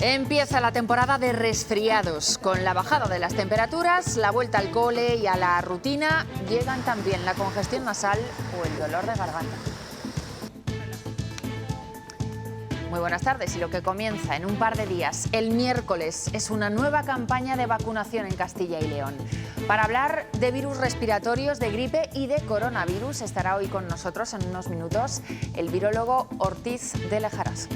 Empieza la temporada de resfriados. Con la bajada de las temperaturas, la vuelta al cole y a la rutina, llegan también la congestión nasal o el dolor de garganta. Muy buenas tardes, y lo que comienza en un par de días, el miércoles, es una nueva campaña de vacunación en Castilla y León. Para hablar de virus respiratorios, de gripe y de coronavirus, estará hoy con nosotros en unos minutos el virólogo Ortiz de Lejarás.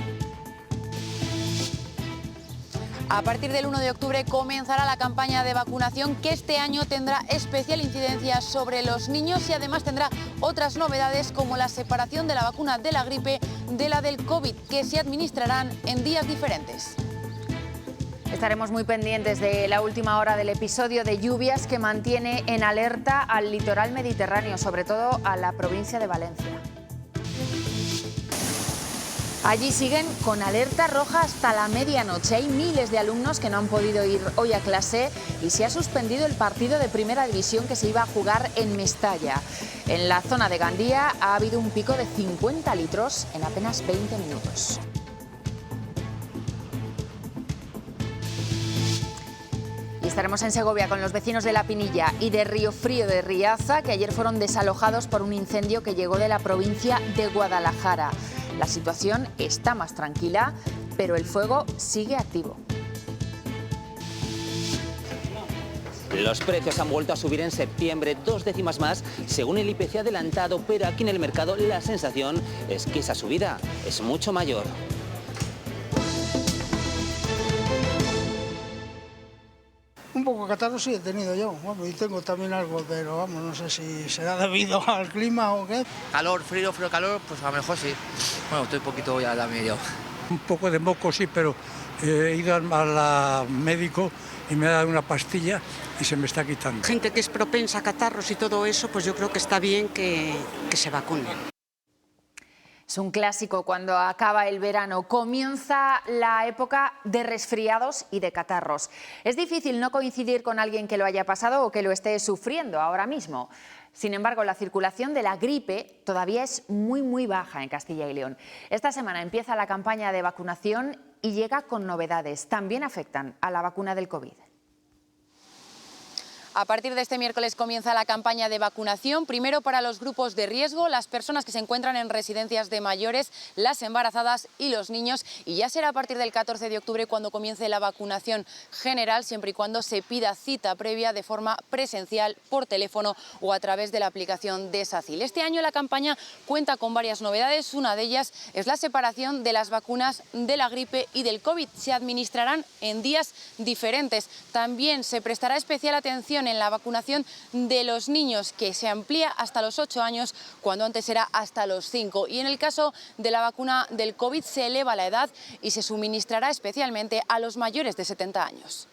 A partir del 1 de octubre comenzará la campaña de vacunación, que este año tendrá especial incidencia sobre los niños y además tendrá otras novedades como la separación de la vacuna de la gripe de la del COVID, que se administrarán en días diferentes. Estaremos muy pendientes de la última hora del episodio de lluvias que mantiene en alerta al litoral mediterráneo, sobre todo a la provincia de Valencia. Allí siguen con alerta roja hasta la medianoche. Hay miles de alumnos que no han podido ir hoy a clase y se ha suspendido el partido de Primera División que se iba a jugar en Mestalla. En la zona de Gandía ha habido un pico de 50 litros en apenas 20 minutos. Y estaremos en Segovia con los vecinos de La Pinilla y de Río Frío de Riaza, que ayer fueron desalojados por un incendio que llegó de la provincia de Guadalajara. La situación está más tranquila, pero el fuego sigue activo. Los precios han vuelto a subir en septiembre, 2 décimas más, según el IPC adelantado, pero aquí en el mercado la sensación es que esa subida es mucho mayor. Un poco de catarro sí he tenido yo, bueno, y tengo también algo, pero vamos, no sé si será debido al clima o qué. Calor, frío, calor, pues a lo mejor sí. Bueno, estoy un poquito ya también yo. Un poco de moco sí, pero he ido al médico y me ha dado una pastilla y se me está quitando. Gente que es propensa a catarros y todo eso, pues yo creo que está bien que se vacunen. Es un clásico cuando acaba el verano, comienza la época de resfriados y de catarros. Es difícil no coincidir con alguien que lo haya pasado o que lo esté sufriendo ahora mismo. Sin embargo, la circulación de la gripe todavía es muy baja en Castilla y León. Esta semana empieza la campaña de vacunación y llega con novedades. También afectan a la vacuna del COVID. A partir de este miércoles comienza la campaña de vacunación, primero para los grupos de riesgo, las personas que se encuentran en residencias de mayores, las embarazadas y los niños, y ya será a partir del 14 de octubre cuando comience la vacunación general, siempre y cuando se pida cita previa de forma presencial, por teléfono o a través de la aplicación de SACIL. Este año la campaña cuenta con varias novedades, una de ellas es la separación de las vacunas de la gripe y del COVID. Se administrarán en días diferentes. También se prestará especial atención en la vacunación de los niños, que se amplía hasta los 8 años, cuando antes era hasta los 5. Y en el caso de la vacuna del COVID se eleva la edad y se suministrará especialmente a los mayores de 70 años.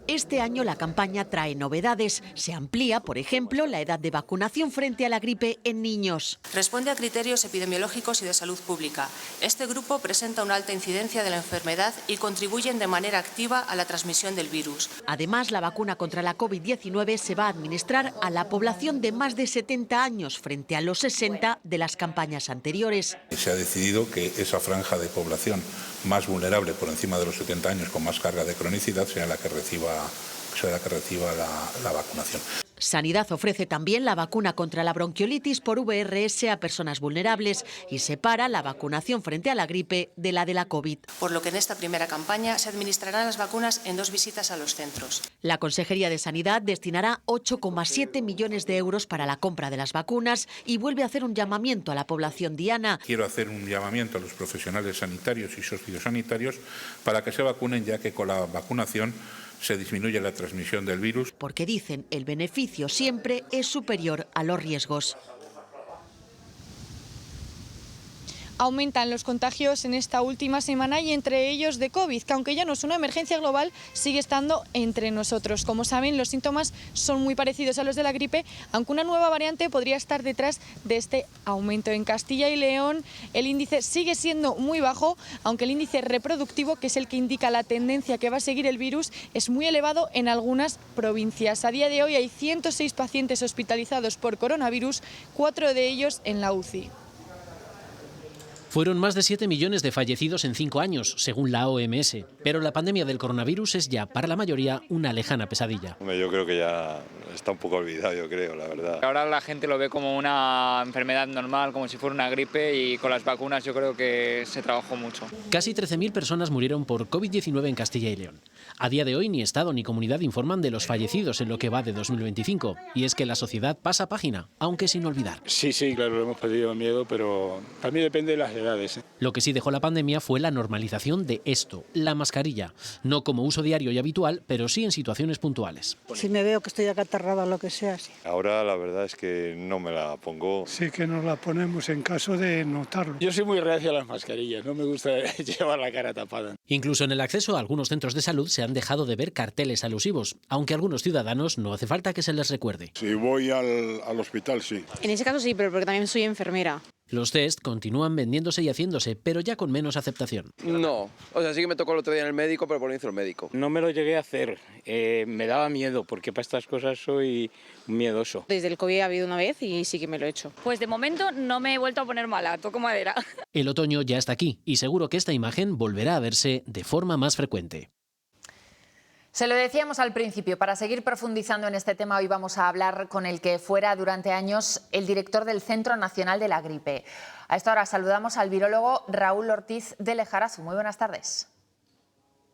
Este año la campaña trae novedades. Se amplía, por ejemplo, la edad de vacunación frente a la gripe en niños. Responde a criterios epidemiológicos y de salud pública. Este grupo presenta una alta incidencia de la enfermedad y contribuyen de manera activa a la transmisión del virus. Además, la vacuna contra la COVID-19 se va a administrar a la población de más de 70 años frente a los 60 de las campañas anteriores. Se ha decidido que esa franja de población más vulnerable, por encima de los 70 años, con más carga de cronicidad, sea la que reciba la vacunación. Sanidad ofrece también la vacuna contra la bronquiolitis por VRS a personas vulnerables y separa la vacunación frente a la gripe de la COVID. Por lo que en esta primera campaña se administrarán las vacunas en 2 visitas a los centros. La Consejería de Sanidad destinará 8,7 millones de euros para la compra de las vacunas y vuelve a hacer un llamamiento a la población diana. Quiero hacer un llamamiento a los profesionales sanitarios y sociosanitarios para que se vacunen, ya que con la vacunación se disminuye la transmisión del virus. Porque dicen, el beneficio siempre es superior a los riesgos. Aumentan los contagios en esta última semana y entre ellos de COVID, que aunque ya no es una emergencia global, sigue estando entre nosotros. Como saben, los síntomas son muy parecidos a los de la gripe, aunque una nueva variante podría estar detrás de este aumento. En Castilla y León el índice sigue siendo muy bajo, aunque el índice reproductivo, que es el que indica la tendencia que va a seguir el virus, es muy elevado en algunas provincias. A día de hoy hay 106 pacientes hospitalizados por coronavirus, 4 de ellos en la UCI. Fueron más de 7 millones de fallecidos en 5 años, según la OMS. Pero la pandemia del coronavirus es ya, para la mayoría, una lejana pesadilla. Yo creo que ya está un poco olvidado, yo creo, la verdad. Ahora la gente lo ve como una enfermedad normal, como si fuera una gripe, y con las vacunas yo creo que se trabajó mucho. Casi 13.000 personas murieron por COVID-19 en Castilla y León. A día de hoy ni Estado ni comunidad informan de los fallecidos en lo que va de 2025. Y es que la sociedad pasa página, aunque sin olvidar. Sí, claro, lo hemos perdido miedo, pero también depende de las edades. Lo que sí dejó la pandemia fue la normalización de esto, la mascarilla. No como uso diario y habitual, pero sí en situaciones puntuales. Si me veo que estoy acatarrada o lo que sea, sí. Ahora la verdad es que no me la pongo. Sí que nos la ponemos en caso de notarlo. Yo soy muy reacio a las mascarillas, no me gusta llevar la cara tapada. Incluso en el acceso a algunos centros de salud se han dejado de ver carteles alusivos, aunque a algunos ciudadanos no hace falta que se les recuerde. Si voy al hospital, sí. En ese caso sí, pero porque también soy enfermera. Los test continúan vendiéndose y haciéndose, pero ya con menos aceptación. No, o sea, sí que me tocó el otro día en el médico, pero por lo hizo el médico. No me lo llegué a hacer, me daba miedo, porque para estas cosas soy miedoso. Desde el COVID ha habido una vez y sí que me lo he hecho. Pues de momento no me he vuelto a poner mala, toco madera. El otoño ya está aquí y seguro que esta imagen volverá a verse de forma más frecuente. Se lo decíamos al principio, para seguir profundizando en este tema hoy vamos a hablar con el que fuera durante años el director del Centro Nacional de la Gripe. A esta hora saludamos al virólogo Raúl Ortiz de Lejarazu. Muy buenas tardes.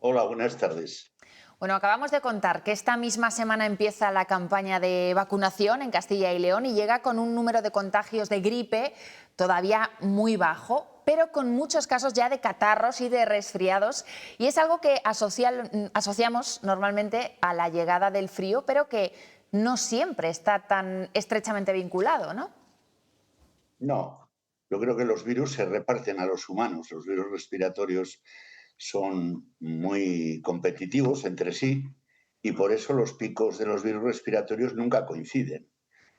Hola, buenas tardes. Bueno, acabamos de contar que esta misma semana empieza la campaña de vacunación en Castilla y León y llega con un número de contagios de gripe todavía muy bajo, pero con muchos casos ya de catarros y de resfriados. Y es algo que asociamos normalmente a la llegada del frío, pero que no siempre está tan estrechamente vinculado, ¿no? No, yo creo que los virus se reparten a los humanos. Los virus respiratorios son muy competitivos entre sí y por eso los picos de los virus respiratorios nunca coinciden,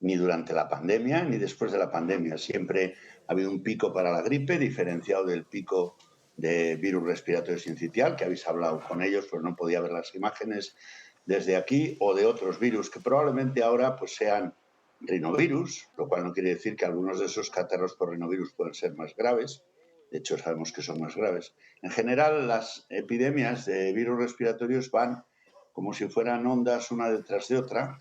ni durante la pandemia ni después de la pandemia. Siempre ha habido un pico para la gripe diferenciado del pico de virus respiratorio sincitial, que habéis hablado con ellos, pues no podía ver las imágenes desde aquí, o de otros virus que probablemente ahora pues sean rinovirus, lo cual no quiere decir que algunos de esos catarros por rinovirus pueden ser más graves. De hecho, sabemos que son más graves. En general, las epidemias de virus respiratorios van como si fueran ondas una detrás de otra,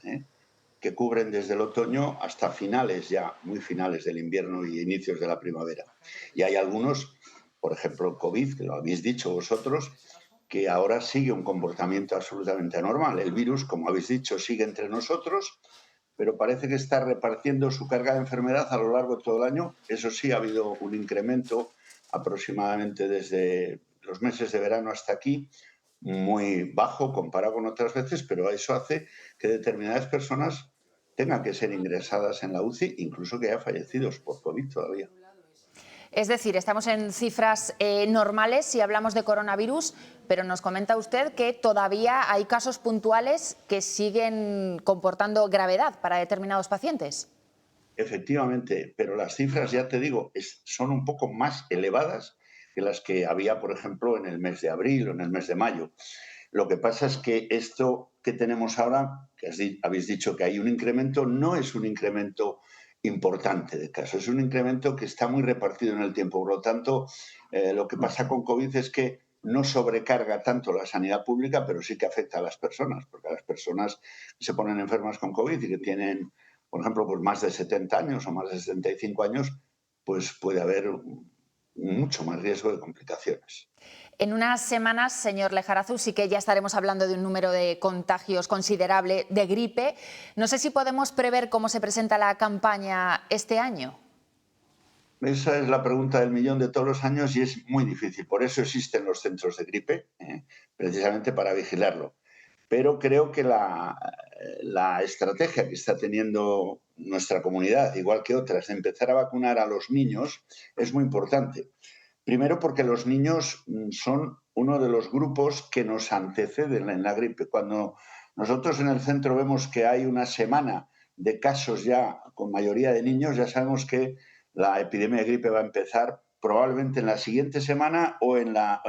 que cubren desde el otoño hasta finales, ya muy finales del invierno y inicios de la primavera. Y hay algunos, por ejemplo, COVID, que lo habéis dicho vosotros, que ahora sigue un comportamiento absolutamente anormal. El virus, como habéis dicho, sigue entre nosotros, pero parece que está repartiendo su carga de enfermedad a lo largo de todo el año. Eso sí, ha habido un incremento aproximadamente desde los meses de verano hasta aquí, muy bajo comparado con otras veces, pero eso hace que determinadas personas tengan que ser ingresadas en la UCI, incluso que haya fallecidos por COVID todavía. Es decir, estamos en cifras normales si hablamos de coronavirus, pero nos comenta usted que todavía hay casos puntuales que siguen comportando gravedad para determinados pacientes. Efectivamente, pero las cifras, ya te digo, son un poco más elevadas que las que había, por ejemplo, en el mes de abril o en el mes de mayo. Lo que pasa es que esto que tenemos ahora, que habéis dicho que hay un incremento, no es un incremento importante de casos, es un incremento que está muy repartido en el tiempo. Por lo tanto, lo que pasa con COVID es que no sobrecarga tanto la sanidad pública, pero sí que afecta a las personas, porque a las personas que se ponen enfermas con COVID y que tienen, por ejemplo, pues más de 70 años o más de 75 años, pues puede haber mucho más riesgo de complicaciones. En unas semanas, señor Lejarazu, sí que ya estaremos hablando de un número de contagios considerable de gripe. No sé si podemos prever cómo se presenta la campaña este año. Esa es la pregunta del millón de todos los años y es muy difícil. Por eso existen los centros de gripe, precisamente para vigilarlo. Pero creo que la estrategia que está teniendo nuestra comunidad, igual que otras, de empezar a vacunar a los niños, es muy importante. Primero porque los niños son uno de los grupos que nos anteceden en la gripe. Cuando nosotros en el centro vemos que hay una semana de casos ya con mayoría de niños, ya sabemos que la epidemia de gripe va a empezar probablemente en la siguiente semana o en la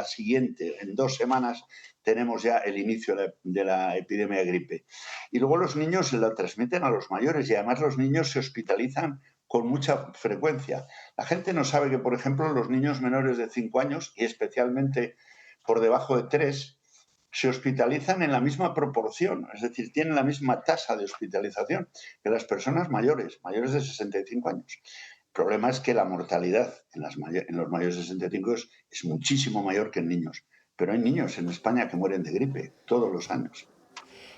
siguiente. En 2 semanas tenemos ya el inicio de la epidemia de gripe. Y luego los niños la transmiten a los mayores y además los niños se hospitalizan con mucha frecuencia. La gente no sabe que, por ejemplo, los niños menores de 5 años, y especialmente por debajo de 3, se hospitalizan en la misma proporción, es decir, tienen la misma tasa de hospitalización que las personas mayores de 65 años. El problema es que la mortalidad en los mayores de 65 es muchísimo mayor que en niños, pero hay niños en España que mueren de gripe todos los años.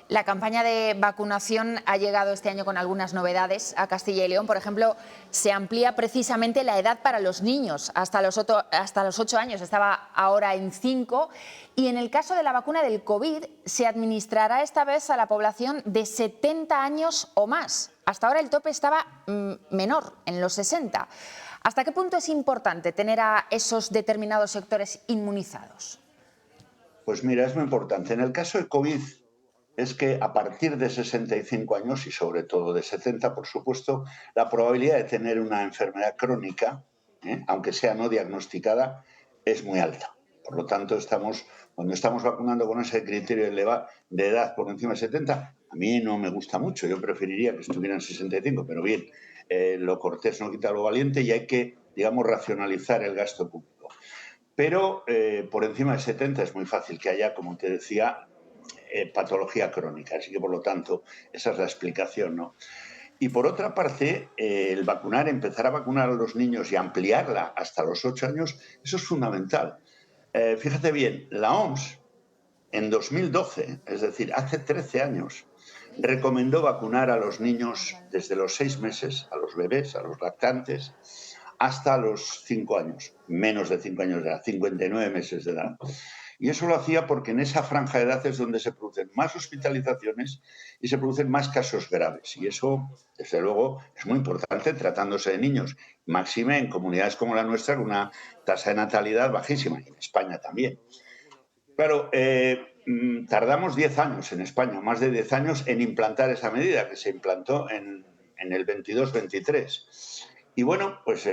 La campaña de vacunación ha llegado este año con algunas novedades a Castilla y León. Por ejemplo, se amplía precisamente la edad para los niños hasta los 8 años, estaba ahora en 5. Y en el caso de la vacuna del COVID, se administrará esta vez a la población de 70 años o más. Hasta ahora el tope estaba menor, en los 60. ¿Hasta qué punto es importante tener a esos determinados sectores inmunizados? Pues mira, es muy importante. En el caso de COVID, es que a partir de 65 años y sobre todo de 70, por supuesto, la probabilidad de tener una enfermedad crónica, aunque sea no diagnosticada, es muy alta. Por lo tanto, cuando estamos vacunando con ese criterio de edad por encima de 70, a mí no me gusta mucho. Yo preferiría que estuvieran 65, pero bien, lo cortés no quita lo valiente y hay que, digamos, racionalizar el gasto público. Pero por encima de 70 es muy fácil que haya, como te decía, patología crónica. Así que, por lo tanto, esa es la explicación, ¿no? Y por otra parte, empezar a vacunar a los niños y ampliarla hasta los 8 años, eso es fundamental. Fíjate bien, la OMS en 2012, es decir, hace 13 años, recomendó vacunar a los niños desde los 6 meses, a los bebés, a los lactantes, hasta los 5 años, menos de 5 años de edad, 59 meses de edad. Y eso lo hacía porque en esa franja de edad es donde se producen más hospitalizaciones y se producen más casos graves. Y eso, desde luego, es muy importante tratándose de niños, máxime en comunidades como la nuestra, con una tasa de natalidad bajísima, y en España también. Claro, tardamos 10 años en España, más de 10 años en implantar esa medida, que se implantó en el 22-23. Y bueno, pues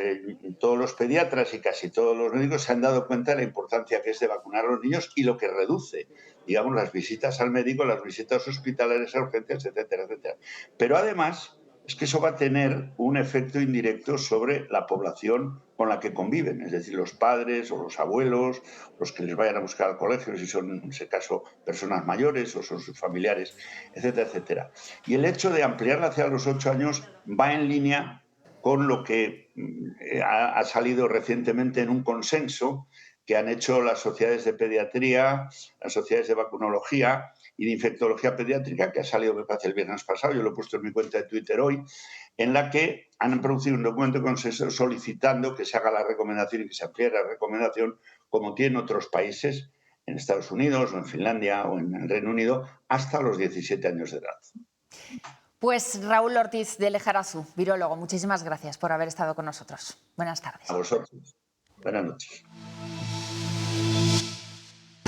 todos los pediatras y casi todos los médicos se han dado cuenta de la importancia que es de vacunar a los niños y lo que reduce, digamos, las visitas al médico, las visitas hospitalarias a urgencias, etcétera, etcétera. Pero además es que eso va a tener un efecto indirecto sobre la población con la que conviven, es decir, los padres o los abuelos, los que les vayan a buscar al colegio, si son, en ese caso, personas mayores o son sus familiares, etcétera, etcétera. Y el hecho de ampliarla hacia los 8 años va en línea con lo que ha salido recientemente en un consenso que han hecho las sociedades de pediatría, las sociedades de vacunología y de infectología pediátrica, que ha salido, me parece, el viernes pasado, yo lo he puesto en mi cuenta de Twitter hoy, en la que han producido un documento de consenso solicitando que se haga la recomendación y que se amplíe la recomendación, como tienen otros países, en Estados Unidos o en Finlandia o en el Reino Unido, hasta los 17 años de edad. Pues Raúl Ortiz de Lejarazu, virólogo, muchísimas gracias por haber estado con nosotros. Buenas tardes. A vosotros. Buenas noches.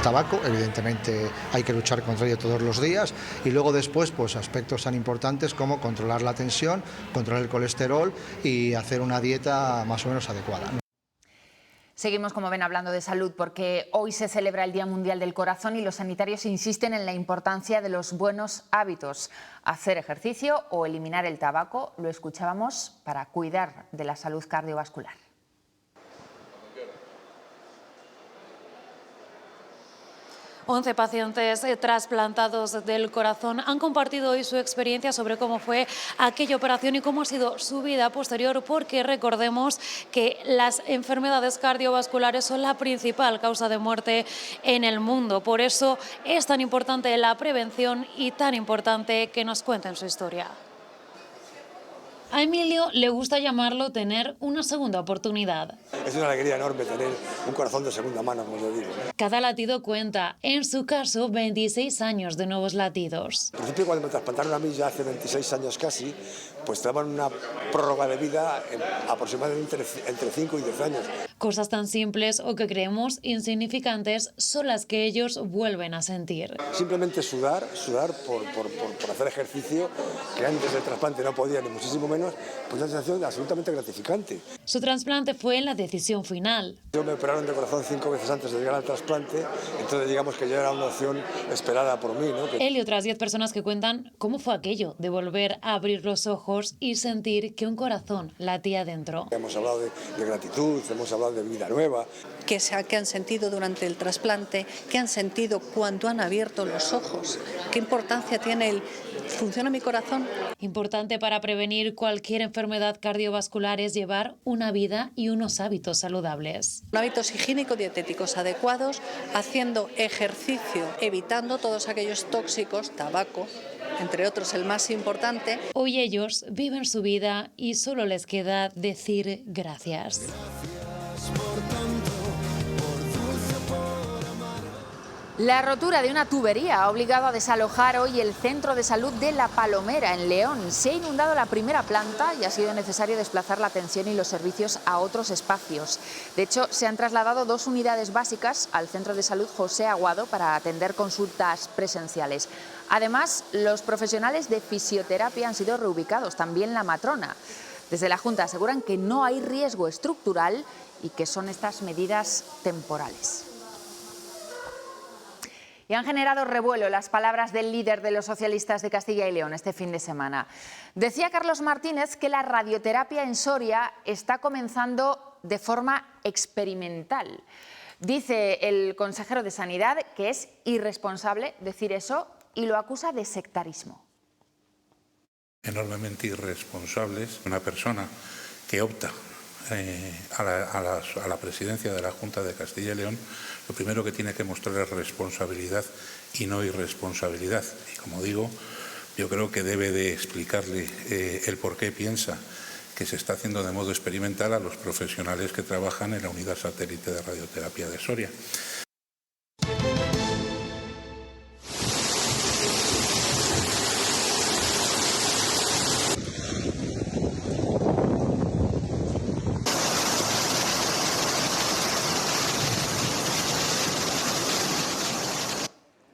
Tabaco, evidentemente hay que luchar contra ello todos los días y luego después pues aspectos tan importantes como controlar la tensión, controlar el colesterol y hacer una dieta más o menos adecuada. Seguimos, como ven, hablando de salud porque hoy se celebra el Día Mundial del Corazón y los sanitarios insisten en la importancia de los buenos hábitos. Hacer ejercicio o eliminar el tabaco, lo escuchábamos, para cuidar de la salud cardiovascular. 11 pacientes trasplantados del corazón han compartido hoy su experiencia sobre cómo fue aquella operación y cómo ha sido su vida posterior, porque recordemos que las enfermedades cardiovasculares son la principal causa de muerte en el mundo. Por eso es tan importante la prevención y tan importante que nos cuenten su historia. A Emilio le gusta llamarlo tener una segunda oportunidad. Es una alegría enorme tener un corazón de segunda mano, como yo digo. Cada latido cuenta, en su caso 26 años de nuevos latidos. Al principio, cuando me trasplantaron a mí ya hace 26 años casi, pues te daban una prórroga de vida aproximadamente entre 5 y 10 años. Cosas tan simples o que creemos insignificantes son las que ellos vuelven a sentir. Simplemente sudar por hacer ejercicio, que antes del trasplante no podía ni muchísimo menos, pues una sensación absolutamente gratificante. Su trasplante fue en la decisión final. Yo me operaron de corazón 5 veces antes de llegar al trasplante, entonces digamos que ya era una opción esperada por mí, ¿no? Él y otras 10 personas que cuentan cómo fue aquello de volver a abrir los ojos y sentir que un corazón latía dentro. Hemos hablado de gratitud, hemos hablado de vida nueva. ¿Qué han sentido durante el trasplante? ¿Qué han sentido cuando han abierto los ojos? ¿Qué importancia tiene el ¿funciona mi corazón? Importante para prevenir cualquier enfermedad cardiovascular es llevar una vida y unos hábitos saludables. Hábitos higiénico-dietéticos adecuados, haciendo ejercicio, evitando todos aquellos tóxicos, tabaco, entre otros el más importante. Hoy ellos viven su vida y solo les queda decir gracias. La rotura de una tubería ha obligado a desalojar hoy el centro de salud de La Palomera, en León. Se ha inundado la primera planta y ha sido necesario desplazar la atención y los servicios a otros espacios. De hecho, se han trasladado 2 unidades básicas al centro de salud José Aguado para atender consultas presenciales. Además, los profesionales de fisioterapia han sido reubicados, también la matrona. Desde la Junta aseguran que no hay riesgo estructural y que son estas medidas temporales. Y han generado revuelo las palabras del líder de los socialistas de Castilla y León este fin de semana. Decía Carlos Martínez que la radioterapia en Soria está comenzando de forma experimental. Dice el consejero de Sanidad que es irresponsable decir eso y lo acusa de sectarismo. Enormemente irresponsables. Una persona que opta a la presidencia de la Junta de Castilla y León, lo primero que tiene que mostrar es responsabilidad y no irresponsabilidad. Y como digo, yo creo que debe de explicarle el por qué piensa que se está haciendo de modo experimental a los profesionales que trabajan en la unidad satélite de radioterapia de Soria.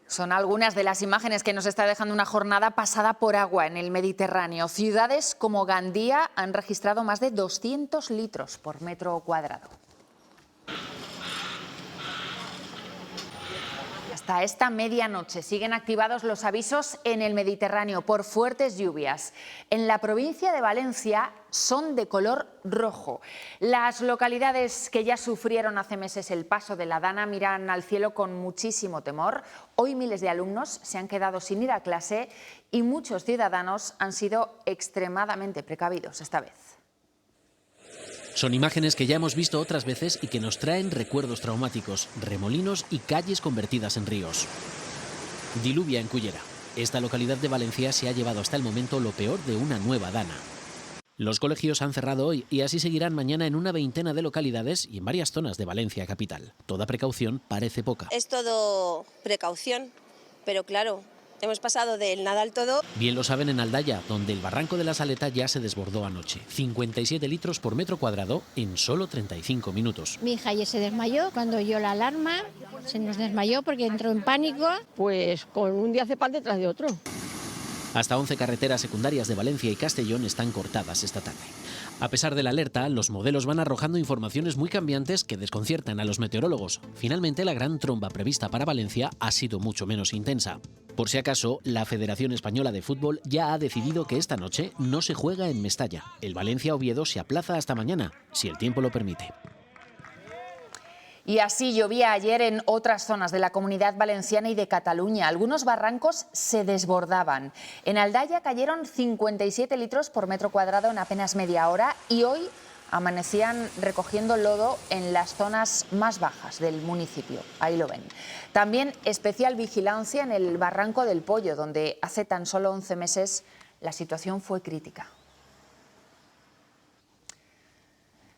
Son algunas de las imágenes que nos está dejando una jornada pasada por agua en el Mediterráneo. Ciudades como Gandía han registrado más de 200 litros por metro cuadrado. Hasta esta medianoche siguen activados los avisos en el Mediterráneo por fuertes lluvias. En la provincia de Valencia son de color rojo. Las localidades que ya sufrieron hace meses el paso de la Dana miran al cielo con muchísimo temor. Hoy miles de alumnos se han quedado sin ir a clase y muchos ciudadanos han sido extremadamente precavidos esta vez. Son imágenes que ya hemos visto otras veces y que nos traen recuerdos traumáticos, remolinos y calles convertidas en ríos. Diluvia en Cullera. Esta localidad de Valencia se ha llevado hasta el momento lo peor de una nueva Dana. Los colegios han cerrado hoy y así seguirán mañana en una veintena de localidades y en varias zonas de Valencia capital. Toda precaución parece poca. Es todo precaución, pero claro, hemos pasado del nada al todo. Bien lo saben en Aldaya, donde el barranco de la Saleta ya se desbordó anoche. 57 litros por metro cuadrado en solo 35 minutos. Mi hija ya se desmayó cuando oyó la alarma, se nos desmayó porque entró en pánico. Pues con un diazepam detrás de otro. Hasta 11 carreteras secundarias de Valencia y Castellón están cortadas esta tarde. A pesar de la alerta, los modelos van arrojando informaciones muy cambiantes que desconciertan a los meteorólogos. Finalmente, la gran tromba prevista para Valencia ha sido mucho menos intensa. Por si acaso, la Federación Española de Fútbol ya ha decidido que esta noche no se juega en Mestalla. El Valencia-Oviedo se aplaza hasta mañana, si el tiempo lo permite. Y así llovía ayer en otras zonas de la Comunidad Valenciana y de Cataluña. Algunos barrancos se desbordaban. En Aldaya cayeron 57 litros por metro cuadrado en apenas media hora y hoy amanecían recogiendo lodo en las zonas más bajas del municipio. Ahí lo ven. También especial vigilancia en el Barranco del Pollo, donde hace tan solo 11 meses la situación fue crítica.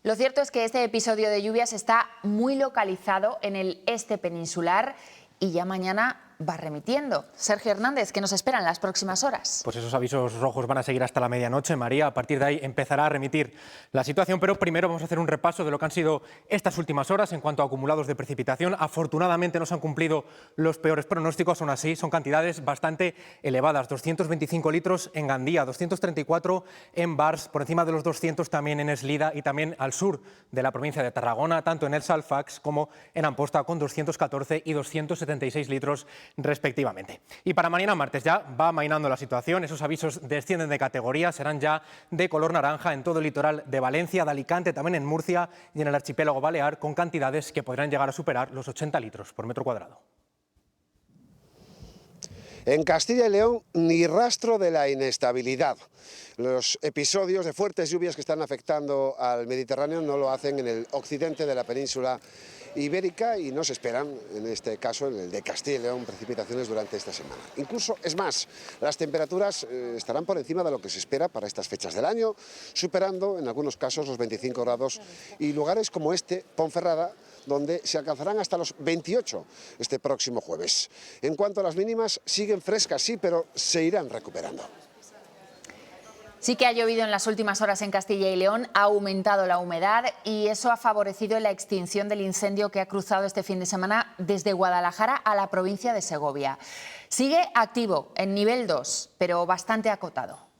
Lo cierto es que este episodio de lluvias está muy localizado en el este peninsular y ya mañana va remitiendo. Sergio Hernández, ¿qué nos espera en las próximas horas? Pues esos avisos rojos van a seguir hasta la medianoche, María. A partir de ahí empezará a remitir la situación, pero primero vamos a hacer un repaso de lo que han sido estas últimas horas en cuanto a acumulados de precipitación. Afortunadamente no se han cumplido los peores pronósticos, aún así son cantidades bastante elevadas. 225 litros en Gandía, 234 en Bars, por encima de los 200 también en Eslida y también al sur de la provincia de Tarragona, tanto en el Salfax como en Amposta, con 214 y 276 litros respectivamente. Y para mañana martes ya va amainando la situación, esos avisos descienden de categoría, serán ya de color naranja en todo el litoral de Valencia, de Alicante, también en Murcia y en el archipiélago balear, con cantidades que podrán llegar a superar los 80 litros por metro cuadrado. En Castilla y León, ni rastro de la inestabilidad. Los episodios de fuertes lluvias que están afectando al Mediterráneo no lo hacen en el occidente de la península ibérica y no se esperan, en este caso, en el de Castilla y León, precipitaciones durante esta semana. Incluso, es más, las temperaturas estarán por encima de lo que se espera para estas fechas del año, superando en algunos casos los 25 grados y lugares como Ponferrada, donde se alcanzarán hasta los 28 este próximo jueves. En cuanto a las mínimas, siguen frescas, sí, pero se irán recuperando. Sí que ha llovido en las últimas horas en Castilla y León, ha aumentado la humedad y eso ha favorecido la extinción del incendio que ha cruzado este fin de semana desde Guadalajara a la provincia de Segovia. Sigue activo en nivel 2, pero bastante acotado.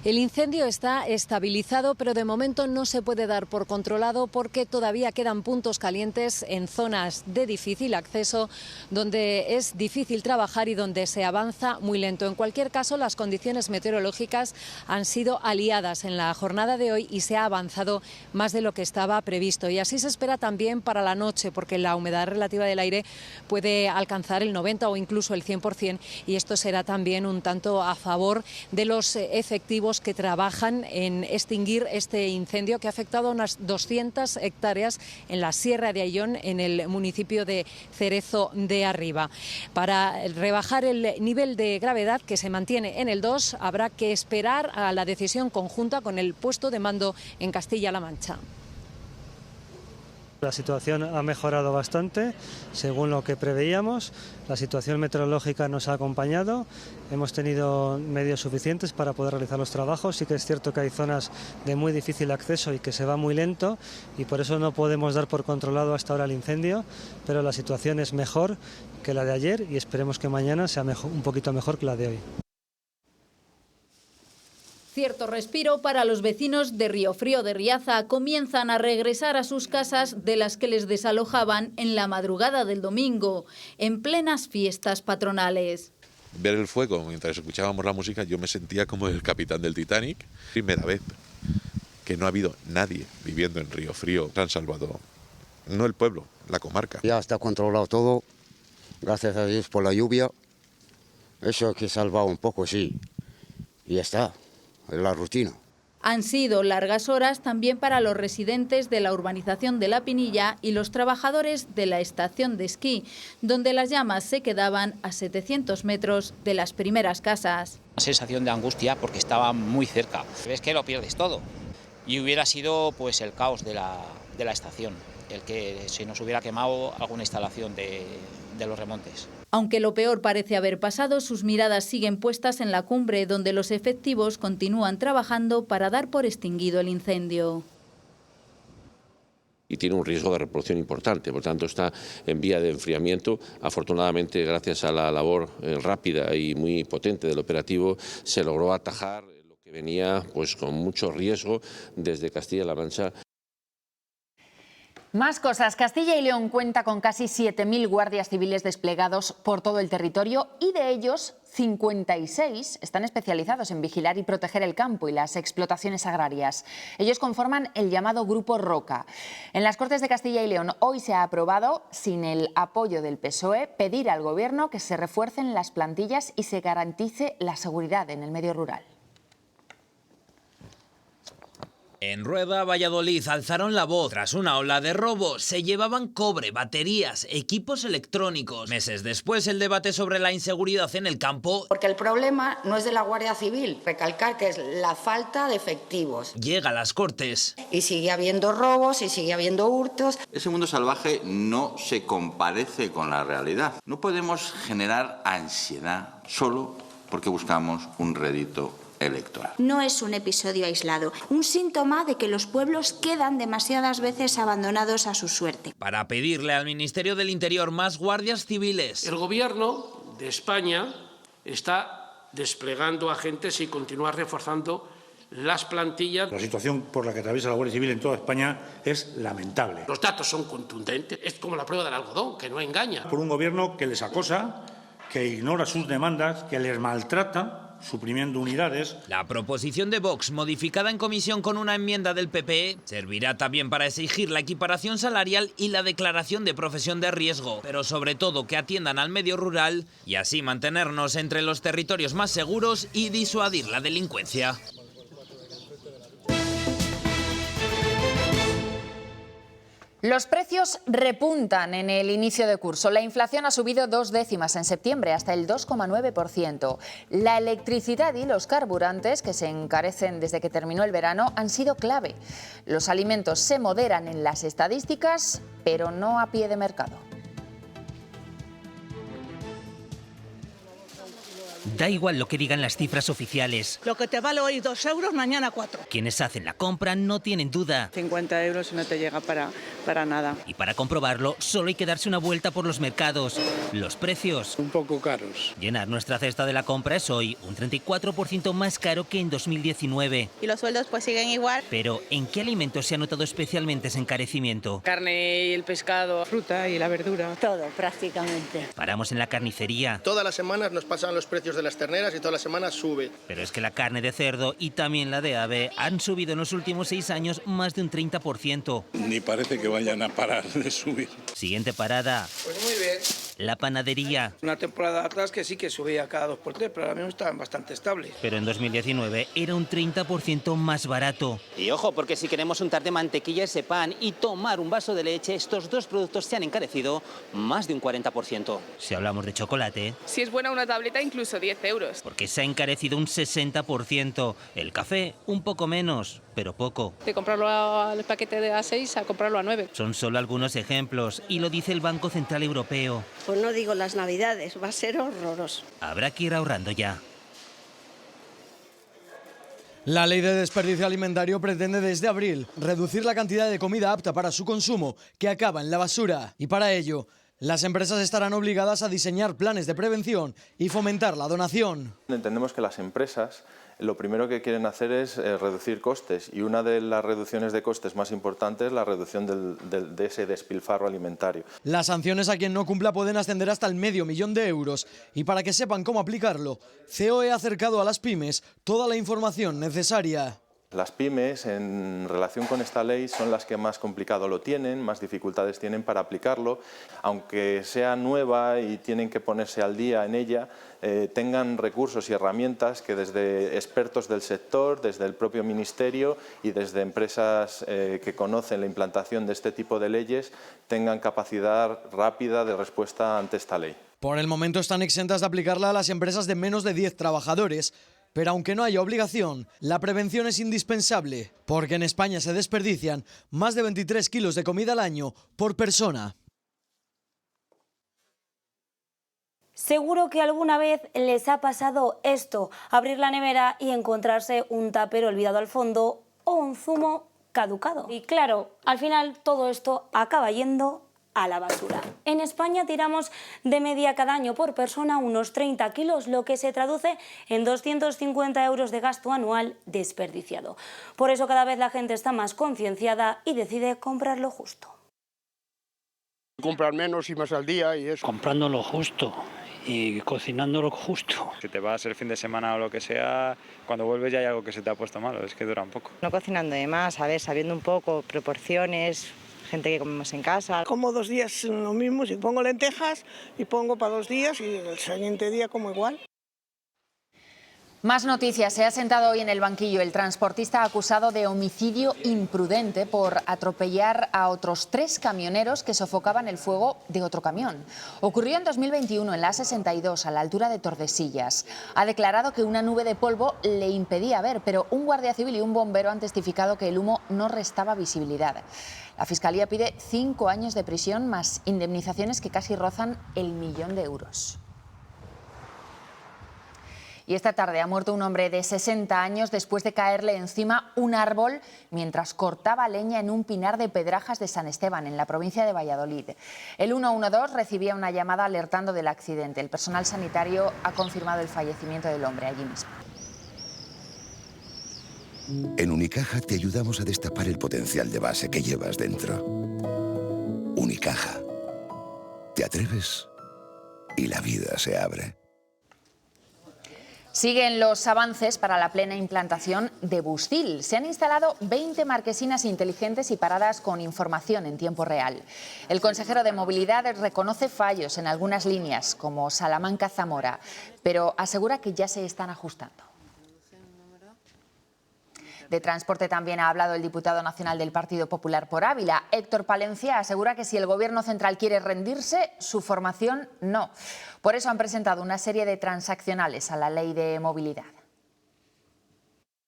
El incendio está estabilizado, pero de momento no se puede dar por controlado porque todavía quedan puntos calientes en zonas de difícil acceso, donde es difícil trabajar y donde se avanza muy lento. En cualquier caso, las condiciones meteorológicas han sido aliadas en la jornada de hoy y se ha avanzado más de lo que estaba previsto. Y así se espera también para la noche, porque la humedad relativa del aire puede alcanzar el 90 o incluso el 100%, y esto será también un tanto a favor de los efectivos que trabajan en extinguir este incendio que ha afectado a unas 200 hectáreas en la Sierra de Ayllón, en el municipio de Cerezo de Arriba. Para rebajar el nivel de gravedad, que se mantiene en el 2, habrá que esperar a la decisión conjunta con el puesto de mando en Castilla-La Mancha. La situación ha mejorado bastante, según lo que preveíamos. La situación meteorológica nos ha acompañado. Hemos tenido medios suficientes para poder realizar los trabajos. Sí que es cierto que hay zonas de muy difícil acceso y que se va muy lento, y por eso no podemos dar por controlado hasta ahora el incendio, pero la situación es mejor que la de ayer y esperemos que mañana sea un poquito mejor que la de hoy. Cierto respiro para los vecinos de Riofrío de Riaza. Comienzan a regresar a sus casas de las que les desalojaban en la madrugada del domingo, en plenas fiestas patronales. Ver el fuego mientras escuchábamos la música, yo me sentía como el capitán del Titanic. Primera vez que no ha habido nadie viviendo en Riofrío. Se han salvado, no el pueblo, la comarca. Ya está controlado todo, gracias a Dios por la lluvia. Eso que ha salvado un poco, sí, y ya está. La rutina. Han sido largas horas también para los residentes de la urbanización de La Pinilla y los trabajadores de la estación de esquí, donde las llamas se quedaban a 700 metros de las primeras casas. Una sensación de angustia porque estaba muy cerca. Ves que lo pierdes todo y hubiera sido pues el caos de la estación, el que se nos hubiera quemado alguna instalación de los remontes. Aunque lo peor parece haber pasado, sus miradas siguen puestas en la cumbre, donde los efectivos continúan trabajando para dar por extinguido el incendio. Y tiene un riesgo de reproducción importante, por tanto está en vía de enfriamiento. Afortunadamente, gracias a la labor rápida y muy potente del operativo, se logró atajar lo que venía pues con mucho riesgo desde Castilla-La Mancha. Más cosas. Castilla y León cuenta con casi 7.000 guardias civiles desplegados por todo el territorio y de ellos 56 están especializados en vigilar y proteger el campo y las explotaciones agrarias. Ellos conforman el llamado Grupo Roca. En las Cortes de Castilla y León hoy se ha aprobado, sin el apoyo del PSOE, pedir al Gobierno que se refuercen las plantillas y se garantice la seguridad en el medio rural. En Rueda, Valladolid, alzaron la voz. Tras una ola de robos, se llevaban cobre, baterías, equipos electrónicos. Meses después, el debate sobre la inseguridad en el campo. Porque el problema no es de la Guardia Civil, recalcar que es la falta de efectivos. Llega a las Cortes. Y sigue habiendo robos y sigue habiendo hurtos. Ese mundo salvaje no se comparece con la realidad. No podemos generar ansiedad solo porque buscamos un rédito electoral. No es un episodio aislado, un síntoma de que los pueblos quedan demasiadas veces abandonados a su suerte. Para pedirle al Ministerio del Interior más guardias civiles. El Gobierno de España está desplegando agentes y continúa reforzando las plantillas. La situación por la que atraviesa la Guardia Civil en toda España es lamentable. Los datos son contundentes, es como la prueba del algodón, que no engaña. Por un gobierno que les acosa, que ignora sus demandas, que les maltrata, suprimiendo unidades. La proposición de Vox, modificada en comisión con una enmienda del PP, servirá también para exigir la equiparación salarial y la declaración de profesión de riesgo, pero sobre todo que atiendan al medio rural y así mantenernos entre los territorios más seguros y disuadir la delincuencia. Los precios repuntan en el inicio de curso. La inflación ha subido 2 décimas en septiembre, hasta el 2,9%. La electricidad y los carburantes, que se encarecen desde que terminó el verano, han sido clave. Los alimentos se moderan en las estadísticas, pero no a pie de mercado. Da igual lo que digan las cifras oficiales. Lo que te vale hoy 2 euros, mañana 4. Quienes hacen la compra no tienen duda. 50 euros no te llega para nada. Y para comprobarlo, solo hay que darse una vuelta por los mercados. Los precios... un poco caros. Llenar nuestra cesta de la compra es hoy un 34% más caro que en 2019. Y los sueldos pues siguen igual. Pero, ¿en qué alimentos se ha notado especialmente ese encarecimiento? Carne y el pescado, fruta y la verdura. Todo, prácticamente. Paramos en la carnicería. Todas las semanas nos pasan los precios de las terneras y todas las semanas sube. Pero es que la carne de cerdo y también la de ave han subido en los últimos 6 años más de un 30%. Ni parece que vayan a parar de subir. Siguiente parada. Pues muy bien. La panadería. Una temporada atrás que sí que subía cada 2 por 3, pero ahora mismo estaban bastante estables. Pero en 2019 era un 30% más barato. Y ojo, porque si queremos untar de mantequilla ese pan y tomar un vaso de leche, estos dos productos se han encarecido más de un 40%. Si hablamos de chocolate... Si es buena una tableta, incluso 10 euros. Porque se ha encarecido un 60%. El café, un poco menos, pero poco. De comprarlo al paquete de A6 a comprarlo a 9. Son solo algunos ejemplos, y lo dice el Banco Central Europeo. Pues no digo las Navidades, va a ser horroroso. Habrá que ir ahorrando ya. La ley de desperdicio alimentario pretende desde abril reducir la cantidad de comida apta para su consumo que acaba en la basura. Y para ello, las empresas estarán obligadas a diseñar planes de prevención y fomentar la donación. Entendemos que las empresas lo primero que quieren hacer es reducir costes, y una de las reducciones de costes más importantes es la reducción de ese despilfarro alimentario. Las sanciones a quien no cumpla pueden ascender hasta el $500.000 euros, y para que sepan cómo aplicarlo, COE ha acercado a las pymes toda la información necesaria. Las pymes, en relación con esta ley, son las que más complicado lo tienen, más dificultades tienen para aplicarlo. Aunque sea nueva y tienen que ponerse al día en ella, tengan recursos y herramientas que desde expertos del sector, desde el propio Ministerio y desde empresas que conocen la implantación de este tipo de leyes, tengan capacidad rápida de respuesta ante esta ley. Por el momento están exentas de aplicarla a las empresas de menos de 10 trabajadores. Pero aunque no haya obligación, la prevención es indispensable, porque en España se desperdician más de 23 kilos de comida al año por persona. Seguro que alguna vez les ha pasado esto, abrir la nevera y encontrarse un tupper olvidado al fondo o un zumo caducado. Y claro, al final todo esto acaba yendo a la basura. En España tiramos de media cada año por persona unos 30 kilos, lo que se traduce en 250 euros de gasto anual desperdiciado. Por eso cada vez la gente está más concienciada y decide comprar lo justo. Comprar menos y más al día y eso. Comprando lo justo y cocinando lo justo. Si te vas el fin de semana o lo que sea, cuando vuelves ya hay algo que se te ha puesto malo, es que dura un poco. No cocinando de más, a ver, sabiendo un poco proporciones, gente que comemos en casa. Como 2 días lo mismo, si pongo lentejas y pongo para 2 días y el siguiente día como igual. Más noticias. Se ha sentado hoy en el banquillo el transportista acusado de homicidio imprudente por atropellar a otros 3 camioneros que sofocaban el fuego de otro camión. Ocurrió en 2021 en la A62, a la altura de Tordesillas. Ha declarado que una nube de polvo le impedía ver, pero un guardia civil y un bombero han testificado que el humo no restaba visibilidad. La Fiscalía pide 5 años de prisión más indemnizaciones que casi rozan el 1.000.000 de euros. Y esta tarde ha muerto un hombre de 60 años después de caerle encima un árbol mientras cortaba leña en un pinar de Pedrajas de San Esteban, en la provincia de Valladolid. El 112 recibía una llamada alertando del accidente. El personal sanitario ha confirmado el fallecimiento del hombre allí mismo. En Unicaja te ayudamos a destapar el potencial de base que llevas dentro. Unicaja. Te atreves y la vida se abre. Siguen los avances para la plena implantación de Bustil. Se han instalado 20 marquesinas inteligentes y paradas con información en tiempo real. El consejero de Movilidad reconoce fallos en algunas líneas, como Salamanca-Zamora, pero asegura que ya se están ajustando. De transporte también ha hablado el diputado nacional del Partido Popular por Ávila. Héctor Palencia asegura que si el Gobierno central quiere rendirse, su formación no. Por eso han presentado una serie de transaccionales a la ley de movilidad.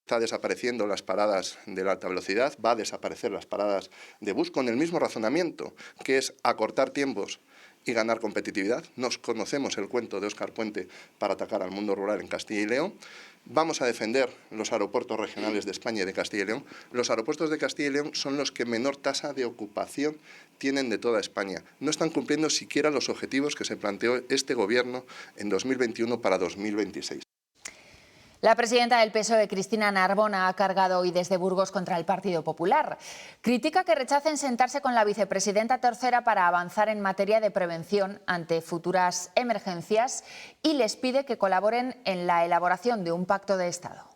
Está desapareciendo las paradas de la alta velocidad, va a desaparecer las paradas de bus con el mismo razonamiento, que es acortar tiempos y ganar competitividad. Nos conocemos el cuento de Óscar Puente para atacar al mundo rural en Castilla y León. Vamos a defender los aeropuertos regionales de España y de Castilla y León. Los aeropuertos de Castilla y León son los que menor tasa de ocupación tienen de toda España. No están cumpliendo siquiera los objetivos que se planteó este Gobierno en 2021 para 2026. La presidenta del PSOE, Cristina Narbona, ha cargado hoy desde Burgos contra el Partido Popular. Critica que rechacen sentarse con la vicepresidenta tercera para avanzar en materia de prevención ante futuras emergencias y les pide que colaboren en la elaboración de un pacto de Estado.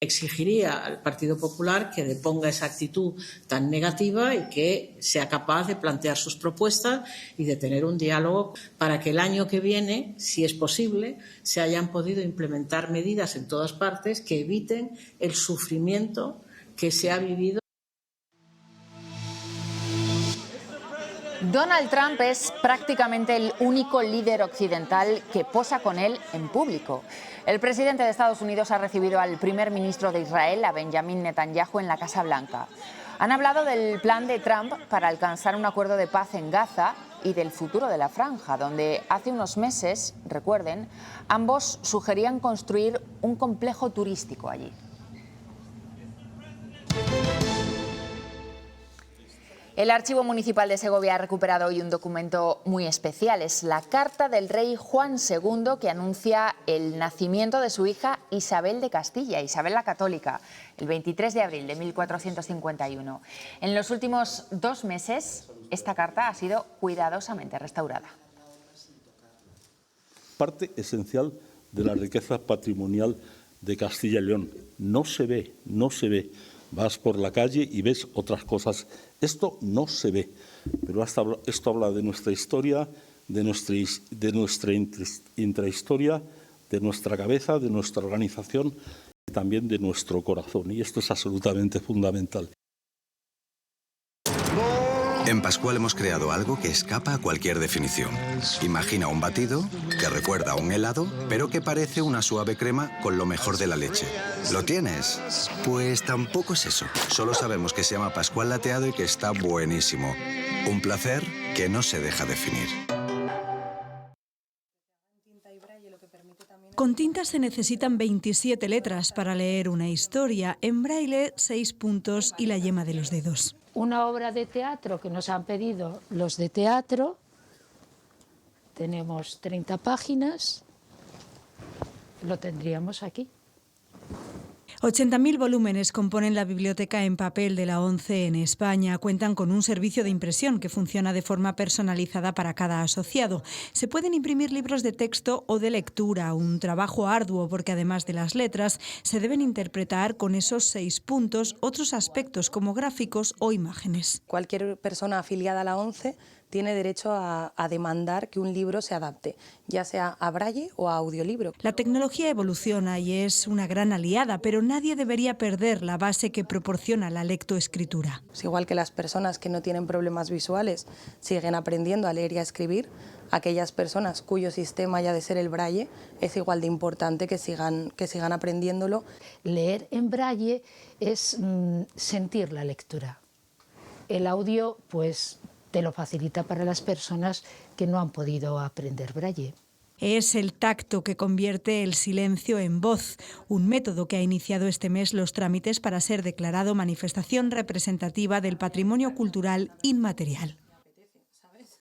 Exigiría al Partido Popular que deponga esa actitud tan negativa y que sea capaz de plantear sus propuestas y de tener un diálogo para que el año que viene, si es posible, se hayan podido implementar medidas en todas partes que eviten el sufrimiento que se ha vivido. Donald Trump es prácticamente el único líder occidental que posa con él en público. El presidente de Estados Unidos ha recibido al primer ministro de Israel, a Benjamin Netanyahu, en la Casa Blanca. Han hablado del plan de Trump para alcanzar un acuerdo de paz en Gaza y del futuro de la franja, donde hace unos meses, recuerden, ambos sugerían construir un complejo turístico allí. El Archivo Municipal de Segovia ha recuperado hoy un documento muy especial. Es la carta del rey Juan II que anuncia el nacimiento de su hija Isabel de Castilla, Isabel la Católica, el 23 de abril de 1451. En los últimos 2 meses, esta carta ha sido cuidadosamente restaurada. Parte esencial de la riqueza patrimonial de Castilla y León. No se ve, no se ve. Vas por la calle y ves otras cosas. Esto no se ve, pero esto habla de nuestra historia, de nuestra intrahistoria, de nuestra cabeza, de nuestra organización y también de nuestro corazón. Y esto es absolutamente fundamental. En Pascual hemos creado algo que escapa a cualquier definición. Imagina un batido que recuerda a un helado, pero que parece una suave crema con lo mejor de la leche. ¿Lo tienes? Pues tampoco es eso. Solo sabemos que se llama Pascual Lateado y que está buenísimo. Un placer que no se deja definir. Con tinta se necesitan 27 letras para leer una historia. En braille, 6 puntos y la yema de los dedos. Una obra de teatro que nos han pedido los de teatro. Tenemos 30 páginas. Lo tendríamos aquí. 80.000 volúmenes componen la biblioteca en papel de la ONCE en España. Cuentan con un servicio de impresión que funciona de forma personalizada para cada asociado. Se pueden imprimir libros de texto o de lectura, un trabajo arduo porque además de las letras se deben interpretar con esos 6 puntos otros aspectos como gráficos o imágenes. Cualquier persona afiliada a la ONCE tiene derecho a demandar que un libro se adapte, ya sea a braille o a audiolibro. La tecnología evoluciona y es una gran aliada, pero nadie debería perder la base que proporciona la lectoescritura. Es igual que las personas que no tienen problemas visuales siguen aprendiendo a leer y a escribir, aquellas personas cuyo sistema haya de ser el braille es igual de importante que sigan aprendiéndolo. Leer en braille es sentir la lectura. El audio, pues, te lo facilita para las personas que no han podido aprender braille. Es el tacto que convierte el silencio en voz, un método que ha iniciado este mes los trámites para ser declarado manifestación representativa del patrimonio cultural inmaterial.